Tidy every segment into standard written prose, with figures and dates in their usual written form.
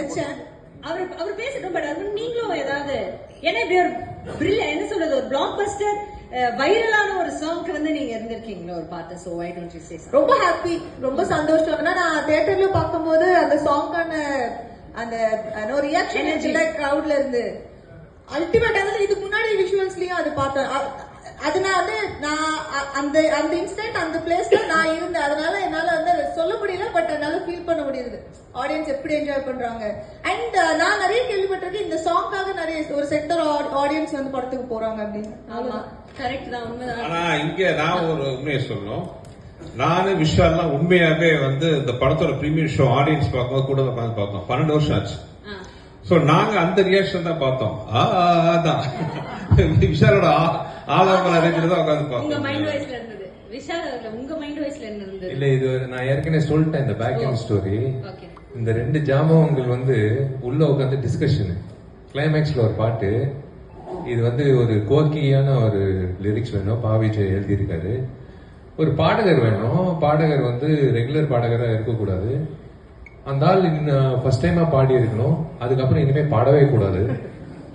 நினைச்சேன். அவர் பேசட்டும். பட் அது நீங்களும் ஏதாவது ஏன்னா இப்படி ஒரு பிரில்லியன்ட் என்ன சொல்றது ஒரு பிளாக் பஸ்டர் வைரலான ஒரு சாங்க்கு வந்து நீங்க இருந்திருக்கீங்களா ஒரு பாட்டு. So why don't you say ரொம்ப ஹாப்பி, ரொம்ப சந்தோஷம். ஆனா நான் தியேட்டர்ல பார்க்கும்போது அந்த சாங்கான அந்த ரியாக்ஷன் கிரவுட்ல இருந்து அல்டிமேட். இதுக்கு முன்னாடி விஷுவல்ஸ்லயும் அது பார்த்தேன். அதனால வந்து நான் அந்த இன்ஸ்டன்ட் அந்த பிளேஸ்ல நான் இருந்தேன். அதனால என்னால வந்து சொல்ல முடியல, பட் என்னால ஃபீல் பண்ண முடியுது ஆடியன்ஸ் எப்படி என்ஜாய் பண்றாங்க. அண்ட் நான் நிறைய கேள்விப்பட்டிருக்கேன் இந்த சாங்காக நிறைய ஒரு செக்டர் ஆடியன்ஸ் வந்து படத்துக்கு போறாங்க அப்படின்னு. ஆமா கரெக்ட் தான், உண்மைதான். ஆனா இங்க நான் ஒரு உண்மையை சொல்லணும். நானும் விஷால்லாம் உண்மையாவே வந்து இந்த படத்தோட பிரீமியர் ஷோ ஆடியன்ஸ் பார்க்கும்போது கூட உட்காந்து பார்த்தோம். 12 வருஷம் ஆச்சு. சோ நாங்க அந்த ரியாக்ஷன் தான் பார்த்தோம். அதான் விஷாலோட ஆலோசனை ரேஞ்சில தான் உட்காந்து பார்த்தோம். உங்க மைண்ட் வாய்ஸ்ல இருந்தது விஷால் அவர்ல உங்க மைண்ட் வாய்ஸ்ல இருந்தது இல்ல. இது நான் ஏற்கனவே சொல்லிட்டேன் இந்த பேக் எண்ட் ஸ்டோரி. ஓகே. இந்த 2 ஜாமவங்கள் வந்து உள்ள உட்காந்து டிஸ்கஷன். கிளைமேக்ஸ்ல ஒரு பாட்டு. இது வந்து ஒரு கோக்கியான ஒரு லிரிக்ஸ் வேணும். பாவிஜய் எழுதியிருக்காரு. ஒரு பாடகர் வேணும். பாடகர் வந்து ரெகுலர் பாடகரா இருக்கக்கூடாது. அந்த ஆள் ஃபர்ஸ்ட் டைமா பாடி இருக்கணும். அதுக்கப்புறம் இனிமே பாடவே கூடாது.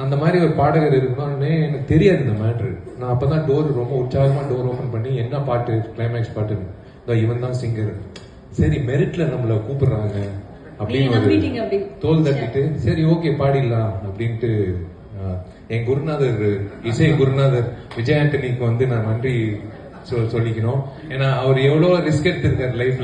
அந்த மாதிரி ஒரு பாடகர் இருக்கணும்னு எனக்கு தெரியாது இந்த மேட்ரு. நான் அப்பதான் ரொம்ப உற்சாகமா டோர் ஓபன் பண்ணி என்ன பாட்டு கிளைமேக்ஸ் பாட்டு இவன் தான் சிங்கர், சரி மெரிட்ல நம்மள கூப்பிடுறாங்க அப்படின்னு ஒரு தோல் தட்டிட்டு சரி ஓகே பாடிடலாம் அப்படின்ட்டு என் குருநாதர் இசை குருநாதர் விஜய் ஆண்டனிக்கு வந்து நான் நன்றி சொல்லிக்கணும். ஏன்னா அவர் எவ்வளவு ரிஸ்க் எடுத்திருக்காரு லைஃப்ல.